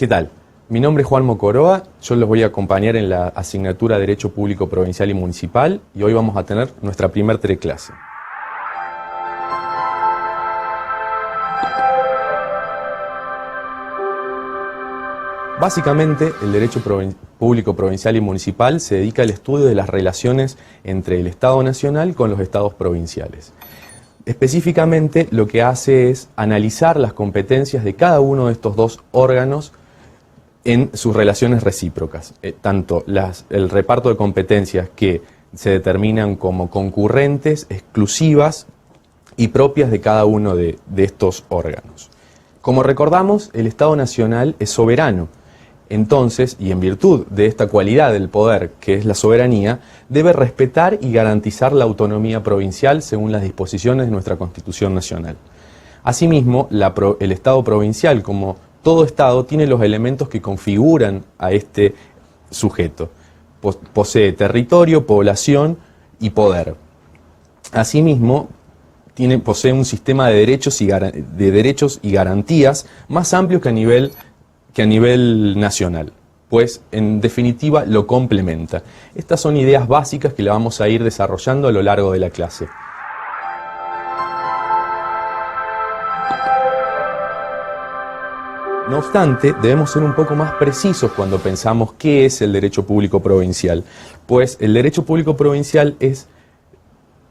¿Qué tal? Mi nombre es Juan Mocoroa, yo los voy a acompañar en la asignatura Derecho Público Provincial y Municipal y hoy vamos a tener nuestra primer teleclase. Básicamente, el Derecho Público Provincial y Municipal se dedica al estudio de las relaciones entre el Estado Nacional con los Estados provinciales. Específicamente, lo que hace es analizar las competencias de cada uno de estos dos órganos en sus relaciones recíprocas, tanto el reparto de competencias que se determinan como concurrentes, exclusivas y propias de cada uno de estos órganos. Como recordamos, el Estado Nacional es soberano. Entonces, y en virtud de esta cualidad del poder, que es la soberanía, debe respetar y garantizar la autonomía provincial según las disposiciones de nuestra Constitución Nacional. Asimismo, el Estado provincial, como todo Estado, tiene los elementos que configuran a este sujeto. Posee territorio, población y poder. Asimismo, posee un sistema de derechos y garantías más amplio que a nivel nacional, pues en definitiva lo complementa. Estas son ideas básicas que la vamos a ir desarrollando a lo largo de la clase. No obstante, debemos ser un poco más precisos cuando pensamos qué es el derecho público provincial, pues el derecho público provincial es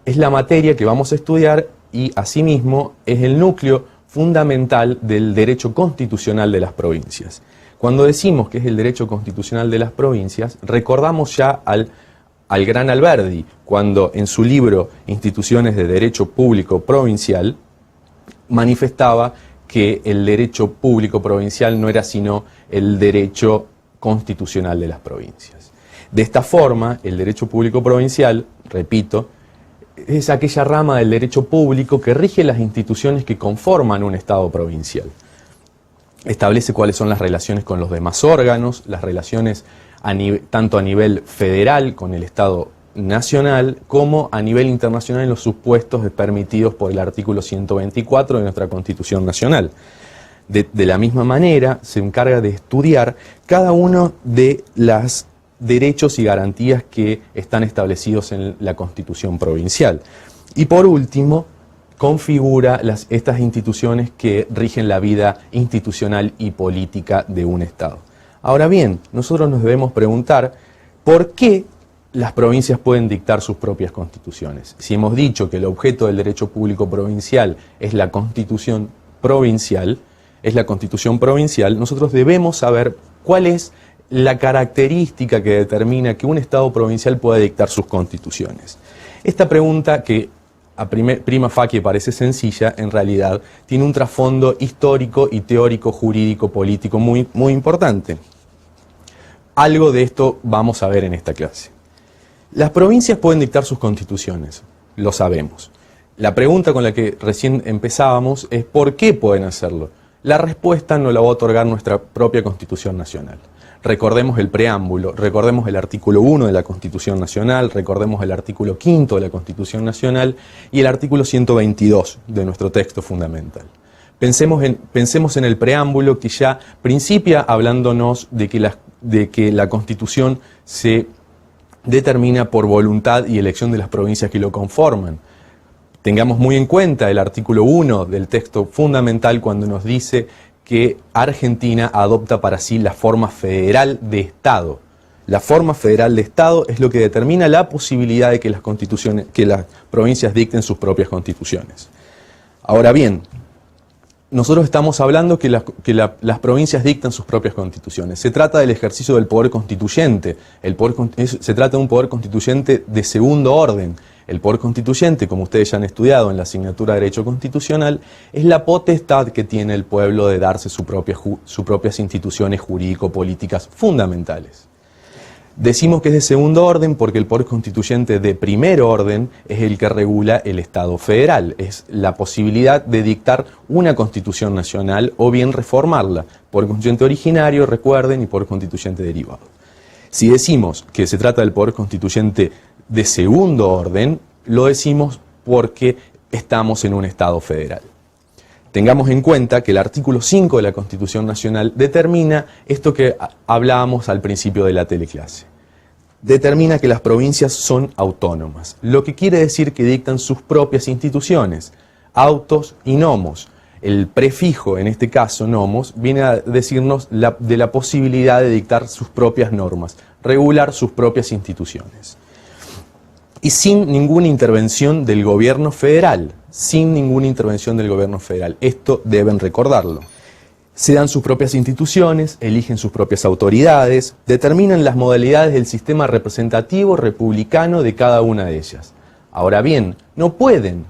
la materia que vamos a estudiar y asimismo es el núcleo fundamental del derecho constitucional de las provincias. Cuando decimos que es el derecho constitucional de las provincias, recordamos ya al gran Alberdi, cuando en su libro Instituciones de Derecho Público Provincial manifestaba que el derecho público provincial no era sino el derecho constitucional de las provincias. De esta forma, el derecho público provincial, repito, es aquella rama del derecho público que rige las instituciones que conforman un Estado provincial. Establece cuáles son las relaciones con los demás órganos, las relaciones tanto a nivel federal con el Estado nacional como a nivel internacional en los supuestos permitidos por el artículo 124 de nuestra Constitución Nacional. De la misma manera, se encarga de estudiar cada uno de los derechos y garantías que están establecidos en la Constitución provincial. Y por último, configura estas instituciones que rigen la vida institucional y política de un Estado. Ahora bien, nosotros nos debemos preguntar ¿por qué las provincias pueden dictar sus propias constituciones? Si hemos dicho que el objeto del derecho público provincial es la Constitución provincial, nosotros debemos saber cuál es la característica que determina que un Estado provincial pueda dictar sus constituciones. Esta pregunta, que a prima facie parece sencilla, en realidad tiene un trasfondo histórico y teórico, jurídico, político muy, muy importante. Algo de esto vamos a ver en esta clase. Las provincias pueden dictar sus constituciones, lo sabemos. La pregunta con la que recién empezábamos es ¿por qué pueden hacerlo? La respuesta nos la va a otorgar nuestra propia Constitución Nacional. Recordemos el preámbulo, recordemos el artículo 1 de la Constitución Nacional, recordemos el artículo 5 de la Constitución Nacional y el artículo 122 de nuestro texto fundamental. Pensemos en el preámbulo que ya principia hablándonos de que la Constitución se determina por voluntad y elección de las provincias que lo conforman. Tengamos muy en cuenta el artículo 1 del texto fundamental cuando nos dice que Argentina adopta para sí la forma federal de Estado. La forma federal de Estado es lo que determina la posibilidad de que las provincias dicten sus propias constituciones. Ahora bien, nosotros estamos hablando que las provincias dictan sus propias constituciones. Se trata del ejercicio del poder constituyente. Se trata de un poder constituyente de segundo orden. El poder constituyente, como ustedes ya han estudiado en la asignatura de Derecho Constitucional, es la potestad que tiene el pueblo de darse sus propias instituciones jurídico-políticas fundamentales. Decimos que es de segundo orden porque el poder constituyente de primer orden es el que regula el Estado federal. Es la posibilidad de dictar una Constitución nacional o bien reformarla. Poder constituyente originario, recuerden, y poder constituyente derivado. Si decimos que se trata del poder constituyente de segundo orden, lo decimos porque estamos en un Estado federal. Tengamos en cuenta que el artículo 5 de la Constitución Nacional determina esto que hablábamos al principio de la teleclase. Determina que las provincias son autónomas, lo que quiere decir que dictan sus propias instituciones, autos y nomos. El prefijo, en este caso nomos, viene a decirnos de la posibilidad de dictar sus propias normas, regular sus propias instituciones. Y sin ninguna intervención del gobierno federal, sin ninguna intervención del gobierno federal. Esto deben recordarlo. Se dan sus propias instituciones, eligen sus propias autoridades, determinan las modalidades del sistema representativo republicano de cada una de ellas. Ahora bien, no pueden,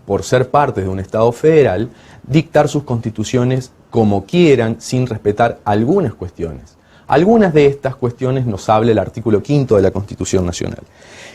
por ser parte de un Estado federal, dictar sus constituciones como quieran sin respetar algunas cuestiones. Algunas de estas cuestiones nos habla el artículo 5 de la Constitución Nacional,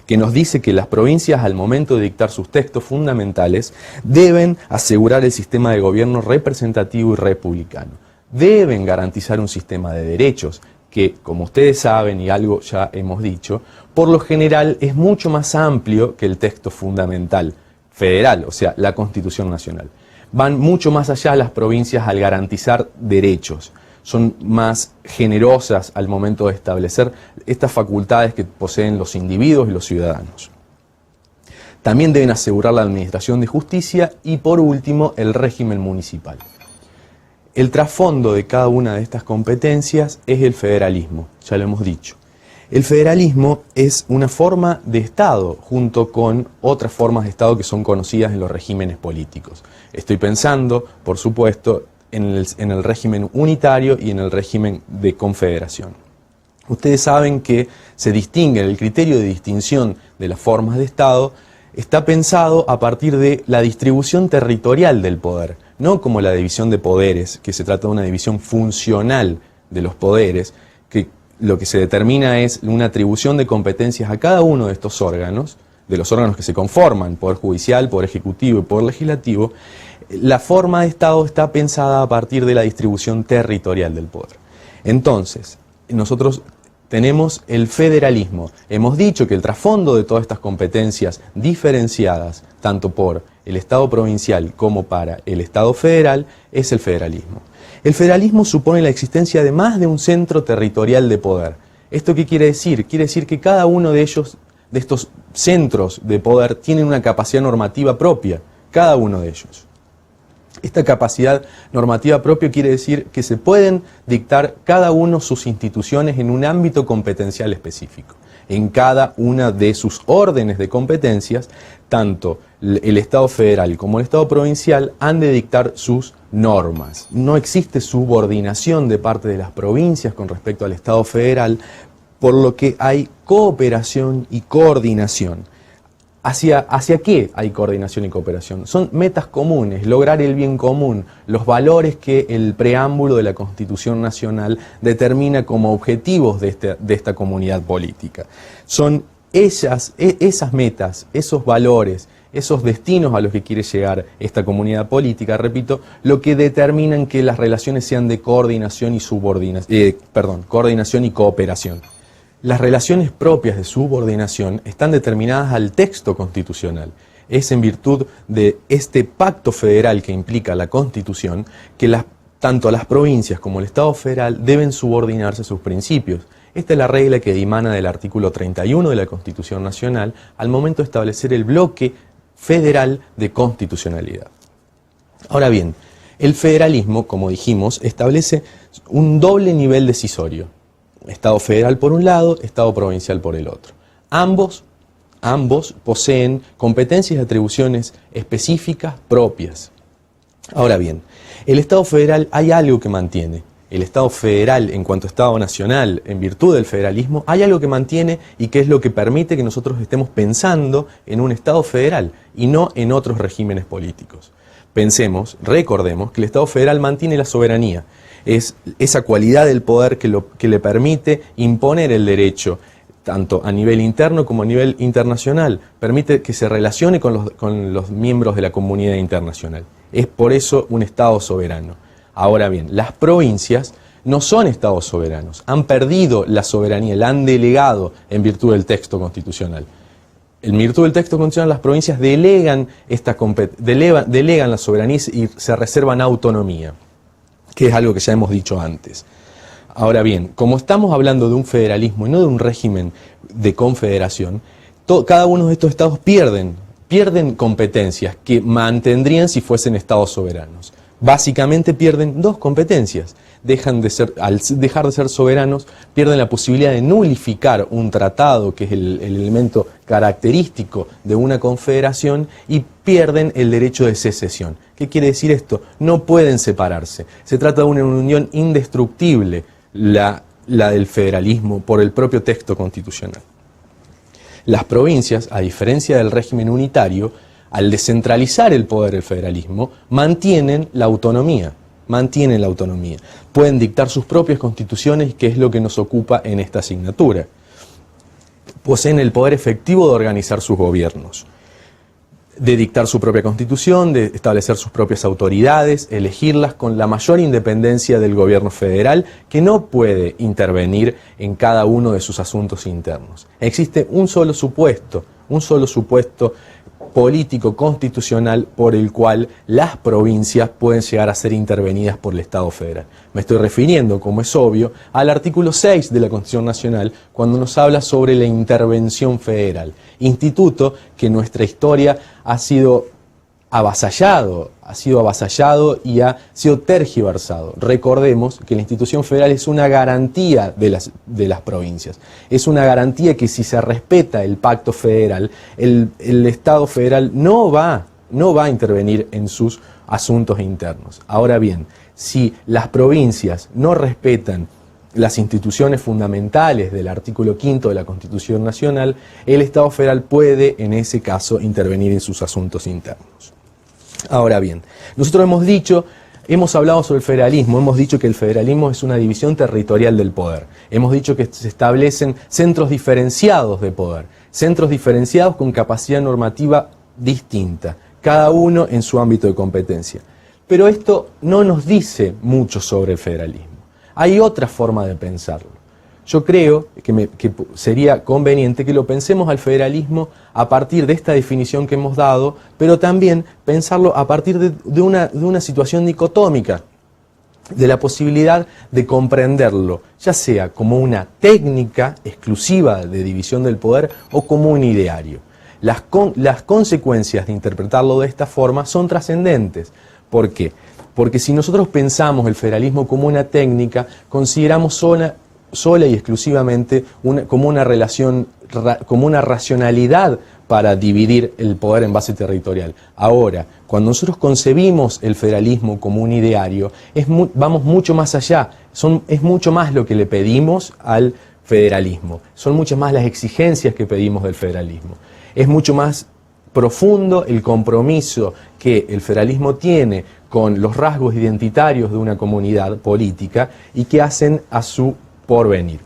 que nos dice que las provincias al momento de dictar sus textos fundamentales deben asegurar el sistema de gobierno representativo y republicano. Deben garantizar un sistema de derechos que, como ustedes saben y algo ya hemos dicho, por lo general es mucho más amplio que el texto fundamental federal, o sea, la Constitución Nacional. Van mucho más allá las provincias al garantizar derechos. Son más generosas al momento de establecer estas facultades que poseen los individuos y los ciudadanos. También deben asegurar la administración de justicia y, por último, el régimen municipal. El trasfondo de cada una de estas competencias es el federalismo, ya lo hemos dicho. El federalismo es una forma de Estado junto con otras formas de Estado que son conocidas en los regímenes políticos. Estoy pensando, por supuesto, en el régimen unitario y en el régimen de confederación. Ustedes saben que se distingue, el criterio de distinción de las formas de Estado está pensado a partir de la distribución territorial del poder, no como la división de poderes, que se trata de una división funcional de los poderes, que lo que se determina es una atribución de competencias a cada uno de estos órganos, de los órganos que se conforman, Poder Judicial, Poder Ejecutivo y Poder Legislativo. La forma de Estado está pensada a partir de la distribución territorial del poder. Entonces, nosotros tenemos el federalismo. Hemos dicho que el trasfondo de todas estas competencias diferenciadas, tanto por el Estado provincial como para el Estado federal, es el federalismo. El federalismo supone la existencia de más de un centro territorial de poder. ¿Esto qué quiere decir? Quiere decir que cada uno de ellos, de estos centros de poder, tienen una capacidad normativa propia, cada uno de ellos. Esta capacidad normativa propia quiere decir que se pueden dictar cada uno sus instituciones en un ámbito competencial específico. En cada una de sus órdenes de competencias, tanto el Estado federal como el Estado provincial han de dictar sus normas. No existe subordinación de parte de las provincias con respecto al Estado federal, por lo que hay cooperación y coordinación. ¿Hacia qué hay coordinación y cooperación? Son metas comunes, lograr el bien común, los valores que el preámbulo de la Constitución Nacional determina como objetivos de esta comunidad política. Son esas metas, esos valores, esos destinos a los que quiere llegar esta comunidad política, repito, lo que determinan que las relaciones sean de coordinación y coordinación y cooperación. Las relaciones propias de subordinación están determinadas al texto constitucional. Es en virtud de este pacto federal que implica la Constitución que tanto las provincias como el Estado federal deben subordinarse a sus principios. Esta es la regla que dimana del artículo 31 de la Constitución Nacional al momento de establecer el bloque federal de constitucionalidad. Ahora bien, el federalismo, como dijimos, establece un doble nivel decisorio. Estado federal por un lado, Estado provincial por el otro. Ambos poseen competencias y atribuciones específicas propias. Ahora bien, el Estado federal hay algo que mantiene. El Estado federal, en cuanto a Estado nacional, en virtud del federalismo, hay algo que mantiene y que es lo que permite que nosotros estemos pensando en un Estado federal y no en otros regímenes políticos. Recordemos que el Estado federal mantiene la soberanía. Es esa cualidad del poder que le permite imponer el derecho, tanto a nivel interno como a nivel internacional. Permite que se relacione con los miembros de la comunidad internacional. Es por eso un Estado soberano. Ahora bien, las provincias no son Estados soberanos. Han perdido la soberanía, la han delegado en virtud del texto constitucional. en virtud del texto constitucional, las provincias delegan la soberanía y se reservan autonomía, que es algo que ya hemos dicho antes. Ahora bien, como estamos hablando de un federalismo y no de un régimen de confederación, cada uno de estos estados pierden competencias que mantendrían si fuesen estados soberanos. Básicamente pierden dos competencias. Al dejar de ser soberanos, pierden la posibilidad de nulificar un tratado, que es el elemento característico de una confederación, y pierden el derecho de secesión. ¿Qué quiere decir esto? No pueden separarse. Se trata de una unión indestructible, la del federalismo, por el propio texto constitucional. Las provincias, a diferencia del régimen unitario, al descentralizar el poder del federalismo, mantienen la autonomía. Pueden dictar sus propias constituciones, que es lo que nos ocupa en esta asignatura. Poseen el poder efectivo de organizar sus gobiernos, de dictar su propia constitución, de establecer sus propias autoridades, elegirlas con la mayor independencia del gobierno federal, que no puede intervenir en cada uno de sus asuntos internos. Existe un solo supuesto político constitucional por el cual las provincias pueden llegar a ser intervenidas por el Estado federal. Me estoy refiriendo, como es obvio, al artículo 6 de la Constitución Nacional, cuando nos habla sobre la intervención federal, instituto que en nuestra historia ha sido avasallado y ha sido tergiversado. Recordemos que la institución federal es una garantía de las provincias. Es una garantía que si se respeta el pacto federal, el Estado federal no va a intervenir en sus asuntos internos. Ahora bien, si las provincias no respetan las instituciones fundamentales del artículo 5 de la Constitución Nacional, el Estado federal puede, en ese caso, intervenir en sus asuntos internos. Ahora bien, nosotros hemos hablado sobre el federalismo, hemos dicho que el federalismo es una división territorial del poder, hemos dicho que se establecen centros diferenciados de poder, centros diferenciados con capacidad normativa distinta, cada uno en su ámbito de competencia. Pero esto no nos dice mucho sobre el federalismo. Hay otra forma de pensarlo. Yo creo que sería conveniente que lo pensemos al federalismo a partir de esta definición que hemos dado, pero también pensarlo a partir de una situación dicotómica, de la posibilidad de comprenderlo, ya sea como una técnica exclusiva de división del poder o como un ideario. Las consecuencias de interpretarlo de esta forma son trascendentes. ¿Por qué? Porque si nosotros pensamos el federalismo como una técnica, consideramos sola y exclusivamente como una racionalidad para dividir el poder en base territorial. Ahora, cuando nosotros concebimos el federalismo como un ideario, vamos mucho más allá, es mucho más lo que le pedimos al federalismo, son muchas más las exigencias que pedimos del federalismo, es mucho más profundo el compromiso que el federalismo tiene con los rasgos identitarios de una comunidad política y que hacen a su porvenir.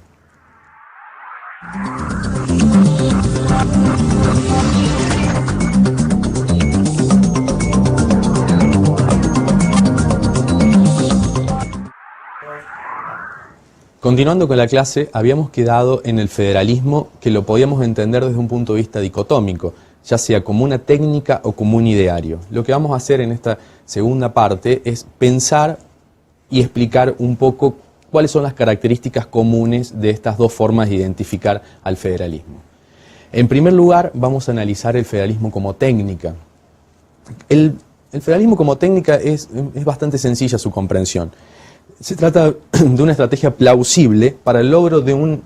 Continuando con la clase, habíamos quedado en el federalismo que lo podíamos entender desde un punto de vista dicotómico, ya sea como una técnica o como un ideario. Lo que vamos a hacer en esta segunda parte es pensar y explicar un poco cuáles son las características comunes de estas dos formas de identificar al federalismo. En primer lugar, vamos a analizar el federalismo como técnica. El federalismo como técnica es bastante sencilla su comprensión. Se trata de una estrategia plausible para el logro de un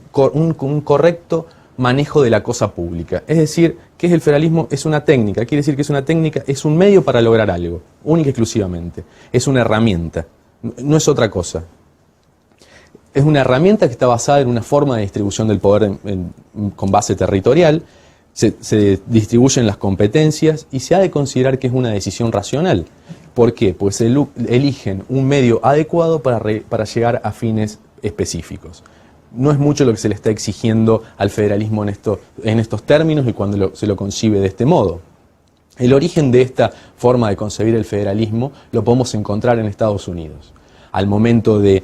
correcto manejo de la cosa pública. Es decir, ¿qué es el federalismo? Es una técnica. Quiere decir que es una técnica, es un medio para lograr algo, única y exclusivamente. Es una herramienta, no es otra cosa. Es una herramienta que está basada en una forma de distribución del poder con base territorial, se distribuyen las competencias y se ha de considerar que es una decisión racional. ¿Por qué? Pues eligen un medio adecuado para llegar a fines específicos. No es mucho lo que se le está exigiendo al federalismo en estos términos y cuando se lo concibe de este modo. El origen de esta forma de concebir el federalismo lo podemos encontrar en Estados Unidos. Al momento de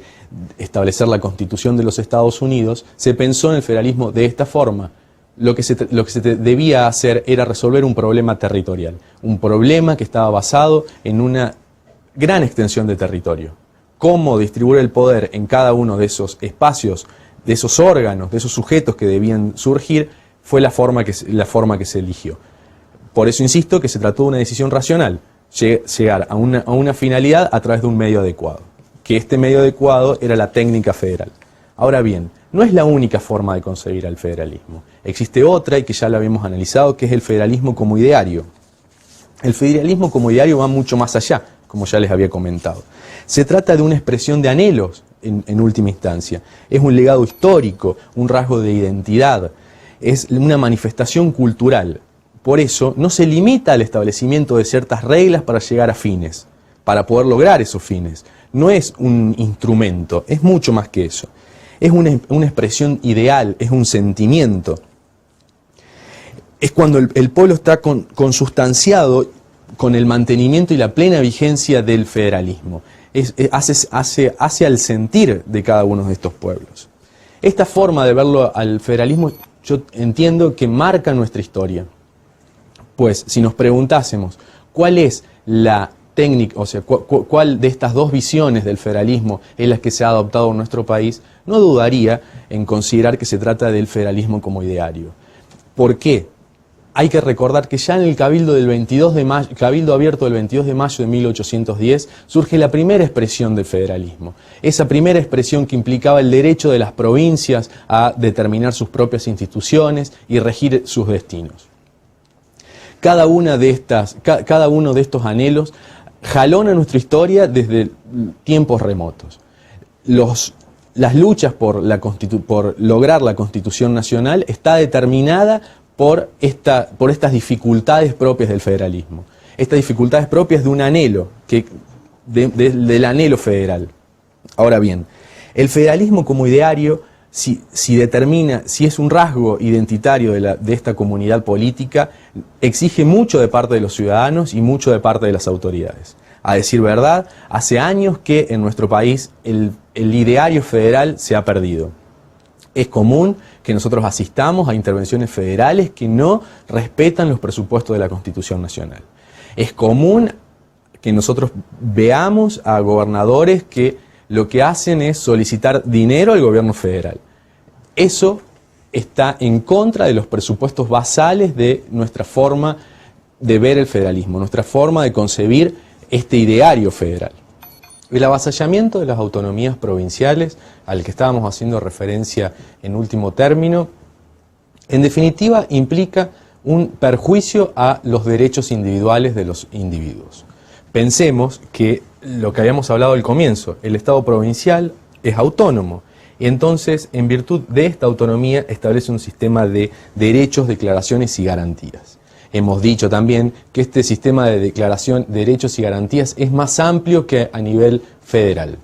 establecer la Constitución de los Estados Unidos, se pensó en el federalismo de esta forma. lo que se debía hacer era resolver un problema territorial, un problema que estaba basado en una gran extensión de territorio. Cómo distribuir el poder en cada uno de esos espacios, de esos órganos, de esos sujetos que debían surgir, fue la forma que se eligió. Por eso insisto que se trató de una decisión racional, llegar a una finalidad a través de un medio adecuado, que este medio adecuado era la técnica federal. Ahora bien, no es la única forma de concebir al federalismo. Existe otra, y que ya la habíamos analizado, que es el federalismo como ideario. El federalismo como ideario va mucho más allá, como ya les había comentado. Se trata de una expresión de anhelos, en última instancia. Es un legado histórico, un rasgo de identidad, es una manifestación cultural. Por eso, no se limita al establecimiento de ciertas reglas para llegar a fines, para poder lograr esos fines. No es un instrumento, es mucho más que eso. Es una expresión ideal, es un sentimiento. Es cuando el pueblo está consustanciado con el mantenimiento y la plena vigencia del federalismo. Hace al sentir de cada uno de estos pueblos. Esta forma de verlo al federalismo, yo entiendo que marca nuestra historia. Pues, si nos preguntásemos cuál es la técnica, o sea, cuál de estas dos visiones del federalismo es la que se ha adoptado en nuestro país, no dudaría en considerar que se trata del federalismo como ideario. ¿Por qué? Hay que recordar que ya en el Cabildo Abierto del 22 de mayo de 1810 surge la primera expresión del federalismo. Esa primera expresión que implicaba el derecho de las provincias a determinar sus propias instituciones y regir sus destinos. Cada uno de estos anhelos jalona nuestra historia desde tiempos remotos. Las luchas por lograr la Constitución Nacional está determinada por estas dificultades propias del federalismo. Estas dificultades propias de un anhelo, del anhelo federal. Ahora bien, el federalismo como ideario, si es un rasgo identitario de esta comunidad política, exige mucho de parte de los ciudadanos y mucho de parte de las autoridades. A decir verdad, hace años que en nuestro país el ideario federal se ha perdido. Es común que nosotros asistamos a intervenciones federales que no respetan los presupuestos de la Constitución Nacional. Es común que nosotros veamos a gobernadores que lo que hacen es solicitar dinero al gobierno federal. Eso está en contra de los presupuestos basales de nuestra forma de ver el federalismo, nuestra forma de concebir este ideario federal. El avasallamiento de las autonomías provinciales, al que estábamos haciendo referencia en último término, en definitiva implica un perjuicio a los derechos individuales de los individuos. Pensemos que lo que habíamos hablado al comienzo, el Estado provincial es autónomo, y entonces, en virtud de esta autonomía, establece un sistema de derechos, declaraciones y garantías. Hemos dicho también que este sistema de declaración de derechos y garantías es más amplio que a nivel federal.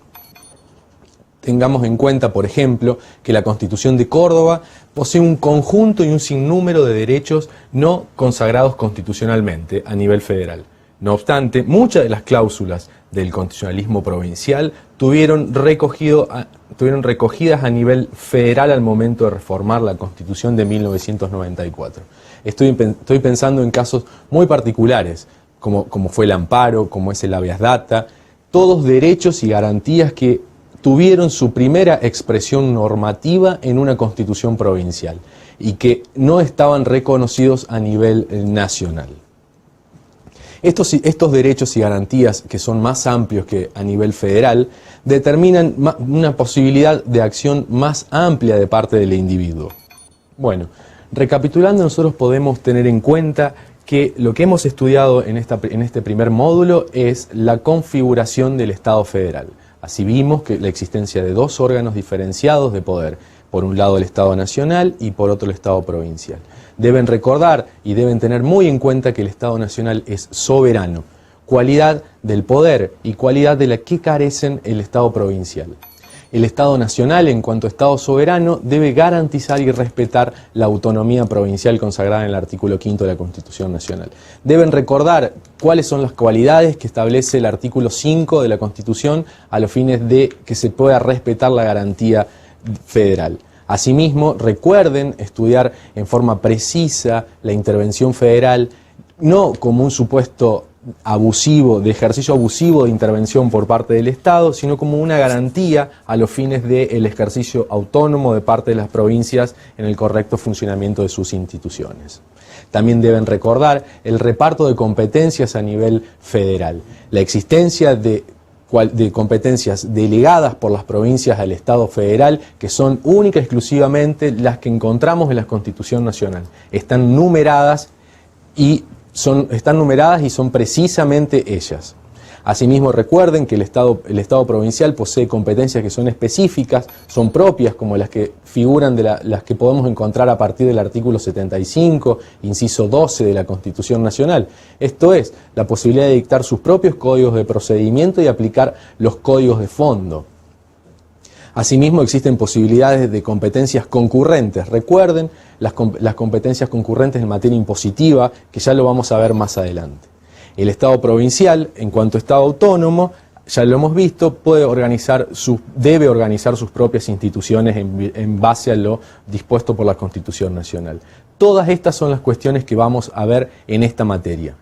Tengamos en cuenta, por ejemplo, que la Constitución de Córdoba posee un conjunto y un sinnúmero de derechos no consagrados constitucionalmente a nivel federal. No obstante, muchas de las cláusulas del constitucionalismo provincial tuvieron recogidas a nivel federal al momento de reformar la Constitución de 1994. Estoy pensando en casos muy particulares, como fue el amparo, como es el habeas data, todos derechos y garantías que tuvieron su primera expresión normativa en una constitución provincial y que no estaban reconocidos a nivel nacional. Estos derechos y garantías, que son más amplios que a nivel federal, determinan una posibilidad de acción más amplia de parte del individuo. Bueno, recapitulando, nosotros podemos tener en cuenta que lo que hemos estudiado en este primer módulo es la configuración del Estado federal. Así vimos que la existencia de dos órganos diferenciados de poder, por un lado el Estado nacional y por otro el Estado provincial. Deben recordar y deben tener muy en cuenta que el Estado nacional es soberano, cualidad del poder y cualidad de la que carecen el Estado provincial. El Estado nacional, en cuanto a Estado soberano, debe garantizar y respetar la autonomía provincial consagrada en el artículo 5 de la Constitución Nacional. Deben recordar cuáles son las cualidades que establece el artículo 5 de la Constitución a los fines de que se pueda respetar la garantía federal. Asimismo, recuerden estudiar en forma precisa la intervención federal, no como un supuesto abusivo, de ejercicio abusivo de intervención por parte del Estado, sino como una garantía a los fines del ejercicio autónomo de parte de las provincias en el correcto funcionamiento de sus instituciones. También deben recordar el reparto de competencias a nivel federal, la existencia de competencias delegadas por las provincias al Estado federal, que son única y exclusivamente las que encontramos en la Constitución Nacional. Están numeradas y son precisamente ellas. Asimismo, recuerden que el Estado provincial posee competencias que son específicas, son propias, como las que figuran las que podemos encontrar a partir del artículo 75, inciso 12 de la Constitución Nacional. Esto es, la posibilidad de dictar sus propios códigos de procedimiento y aplicar los códigos de fondo. Asimismo, existen posibilidades de competencias concurrentes. Recuerden las competencias concurrentes en materia impositiva, que ya lo vamos a ver más adelante. El Estado provincial, en cuanto a Estado autónomo, ya lo hemos visto, debe organizar sus propias instituciones en base a lo dispuesto por la Constitución Nacional. Todas estas son las cuestiones que vamos a ver en esta materia.